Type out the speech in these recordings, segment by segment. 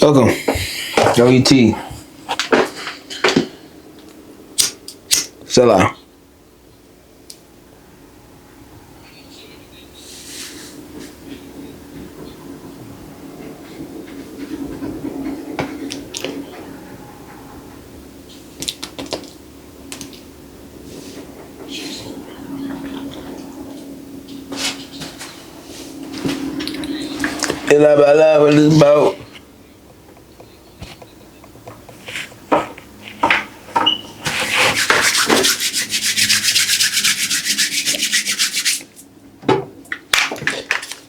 Welcome. WT. Sell out. What is about?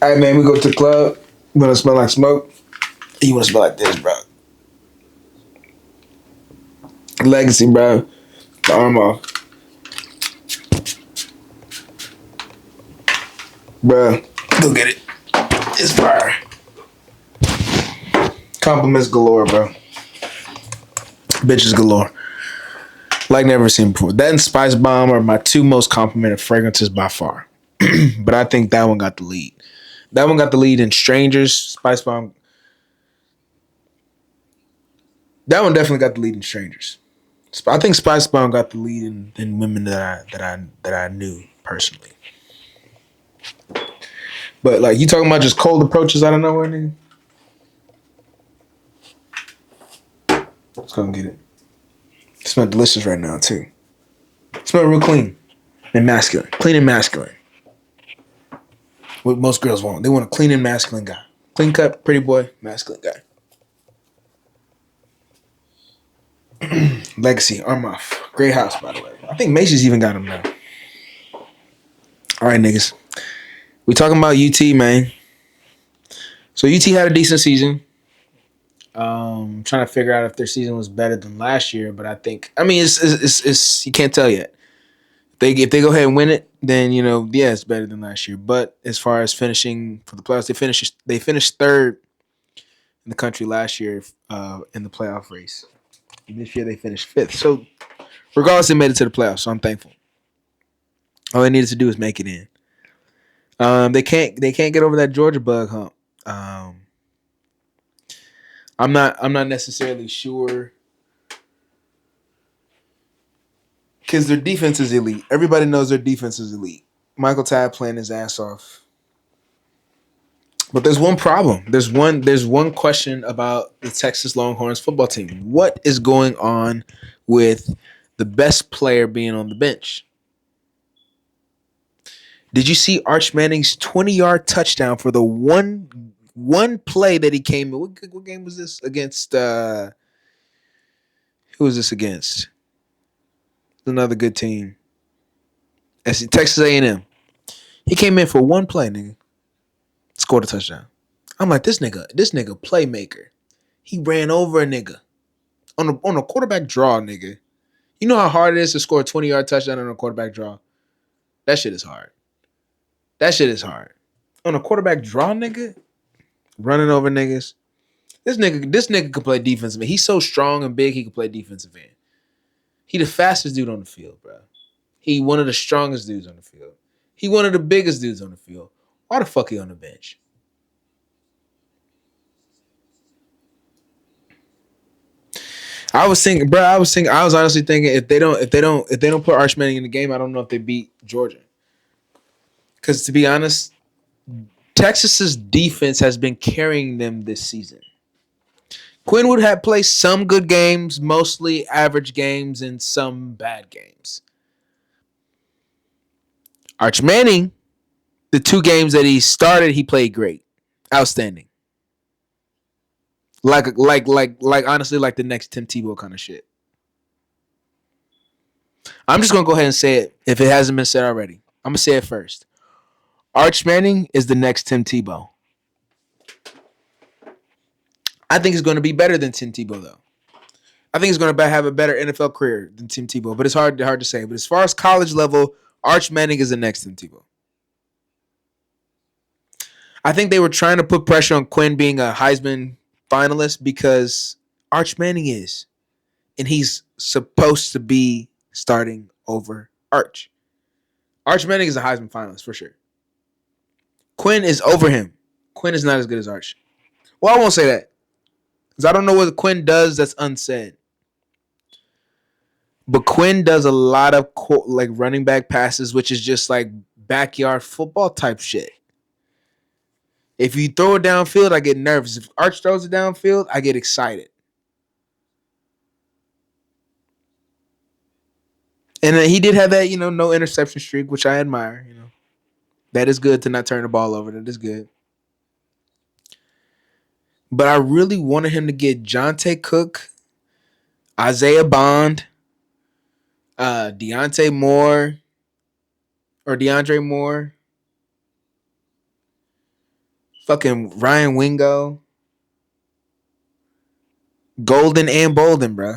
All right, man. We go to the club. You want to smell like smoke? You want to smell like this, bro? Legacy, bro. The arm off, bro. Go get it. It's fire. Compliments galore, bro. Bitches galore. Like never seen before. That and Spice Bomb are my two most complimented fragrances by far. But I think that one got the lead. That one got the lead in Strangers. Spice Bomb. That one definitely got the lead in Strangers. I think Spice Bomb got the lead in women that I knew personally. But like you talking about just cold approaches out of nowhere, nigga. Let's go and get it. It smells delicious right now too. It smells real clean and masculine. Clean and masculine. What most girls want. They want a clean and masculine guy. Clean cut, pretty boy, masculine guy. Legacy, arm off. Great house, by the way. I think Macy's even got him now. All right, niggas. We talking about UT, man. So UT had a decent season. Trying to figure out if their season was better than last year, but it's you can't tell yet. If they go ahead and win it, then it's better than last year. But as far as finishing for the playoffs, they finished third in the country last year in the playoff race. And this year they finished fifth. So regardless, they made it to the playoffs. So I'm thankful. All they needed to do is make it in. They can't get over that Georgia bug hump. I'm not necessarily sure because their defense is elite. Everybody knows their defense is elite. Michael Tabb playing his ass off. But there's one problem. There's one question about the Texas Longhorns football team. What is going on with the best player being on the bench? Did you see Arch Manning's 20-yard touchdown for the one play that he came in? What game was this against? Who was this against? Another good team. Texas A&M. He came in for one play, nigga. Scored a touchdown. I'm like, this nigga playmaker. He ran over a nigga on a quarterback draw, nigga. You know how hard it is to score a 20-yard touchdown on a quarterback draw? That shit is hard. On a quarterback draw, nigga, running over niggas. This nigga could play defensive end. He's so strong and big, he could play defensive end. He the fastest dude on the field, bro. He one of the strongest dudes on the field. He one of the biggest dudes on the field. Why the fuck he on the bench? I was honestly thinking if they don't put Arch Manning in the game, I don't know if they beat Georgia. Because to be honest, Texas's defense has been carrying them this season. Quinwood had played some good games, mostly average games, and some bad games. Arch Manning, the two games that he started, he played great. Outstanding. Like honestly, like the next Tim Tebow kind of shit. I'm just gonna go ahead and say it if it hasn't been said already. I'm gonna say it first. Arch Manning is the next Tim Tebow. I think he's going to be better than Tim Tebow, though. I think he's going to have a better NFL career than Tim Tebow, but it's hard to say. But as far as college level, Arch Manning is the next Tim Tebow. I think they were trying to put pressure on Quinn being a Heisman finalist because Arch Manning is, and he's supposed to be starting over Arch. Arch Manning is a Heisman finalist for sure. Quinn is over him. Quinn is not as good as Arch. Well, I won't say that. Because I don't know what Quinn does that's unsaid. But Quinn does a lot of like running back passes, which is just like backyard football type shit. If you throw it downfield, I get nervous. If Arch throws it downfield, I get excited. And he did have that, no interception streak, which I admire. That is good to not turn the ball over. That is good. But I really wanted him to get Jonte Cook, Isaiah Bond, Deontay Moore, or DeAndre Moore, fucking Ryan Wingo, Golden and Bolden, bro.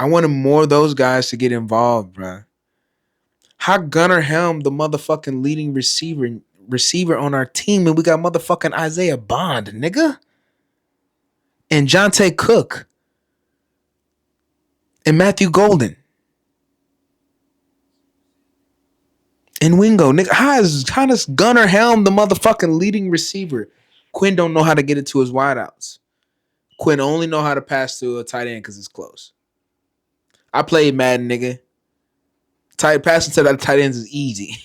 I wanted more of those guys to get involved, bro. How Gunnar Helm, the motherfucking leading receiver on our team, and we got motherfucking Isaiah Bond, nigga, and Jonte Cook, and Matthew Golden, and Wingo, nigga. How does Gunnar Helm, the motherfucking leading receiver? Quinn don't know how to get it to his wideouts. Quinn only know how to pass to a tight end because it's close. I played Madden, nigga. Passing to the tight ends is easy.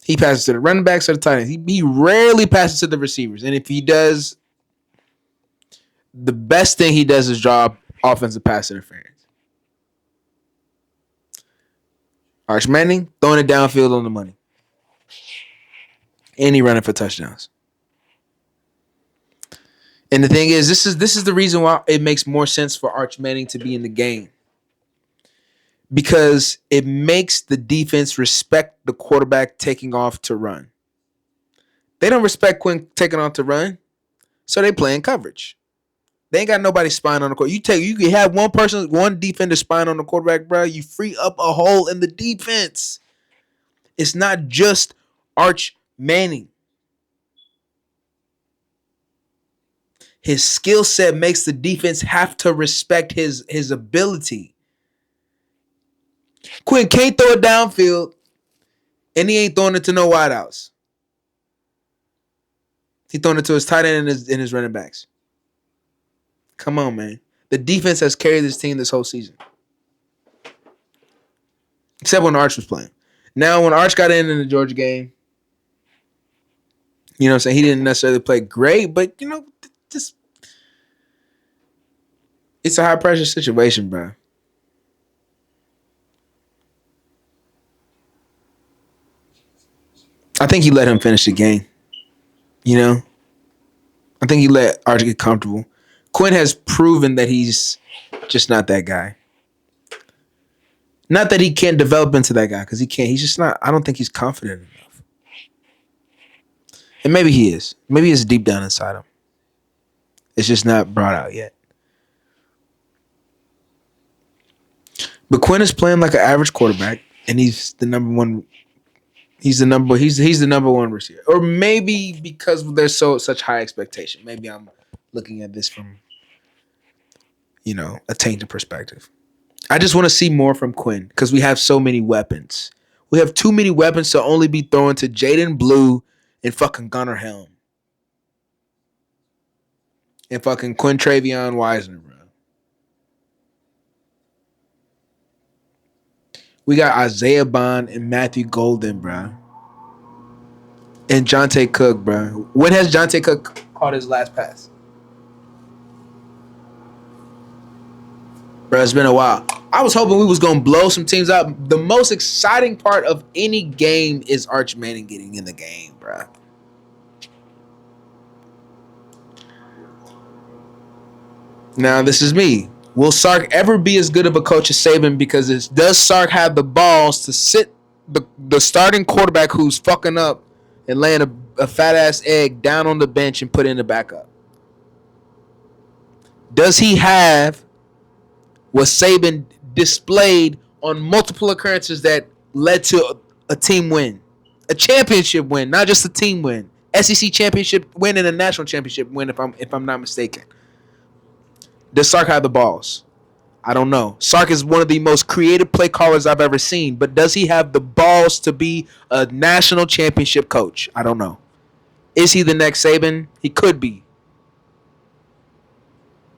He passes to the running backs or the tight ends. He rarely passes to the receivers. And if he does, the best thing he does is draw offensive pass interference. Arch Manning throwing it downfield on the money. And he running for touchdowns. And the thing is, this is the reason why it makes more sense for Arch Manning to be in the game. Because it makes the defense respect the quarterback taking off to run. They don't respect Quinn taking off to run, so they playing coverage. They ain't got nobody spying on the quarterback. You can have one defender spying on the quarterback, bro. You free up a hole in the defense. It's not just Arch Manning. His skill set makes the defense have to respect his ability. Quinn can't throw it downfield, and he ain't throwing it to no wideouts. He's throwing it to his tight end and his running backs. Come on, man. The defense has carried this team this whole season. Except when Arch was playing. Now, when Arch got in the Georgia game, you know what I'm saying? He didn't necessarily play great, but, just it's a high-pressure situation, bro. I think he let him finish the game. I think he let Arch get comfortable. Quinn has proven that he's just not that guy. Not that he can't develop into that guy, because he can't. He's just not. I don't think he's confident enough. And maybe he is. Maybe it's deep down inside him. It's just not brought out yet. But Quinn is playing like an average quarterback, and he's the number one. He's the number one receiver. Or maybe because there's such high expectation. Maybe I'm looking at this from, a tainted perspective. I just want to see more from Quinn because we have so many weapons. We have too many weapons to only be thrown to Jaden Blue and fucking Gunnar Helm. And fucking Quinn Travion Wisner, bro. We got Isaiah Bond and Matthew Golden, bro. And Jonte Cook, bro. When has Jonte Cook caught his last pass? Bro, it's been a while. I was hoping we was going to blow some teams out. The most exciting part of any game is Arch Manning getting in the game, bro. Now, this is me. Will Sark ever be as good of a coach as Saban? Because does Sark have the balls to sit the starting quarterback who's fucking up and laying a fat-ass egg down on the bench and put in the backup? Does he have what Saban displayed on multiple occurrences that led to a team win? A championship win, not just a team win. SEC championship win and a national championship win, if I'm not mistaken. Does Sark have the balls? I don't know. Sark is one of the most creative play callers I've ever seen, but does he have the balls to be a national championship coach? I don't know. Is he the next Saban? He could be.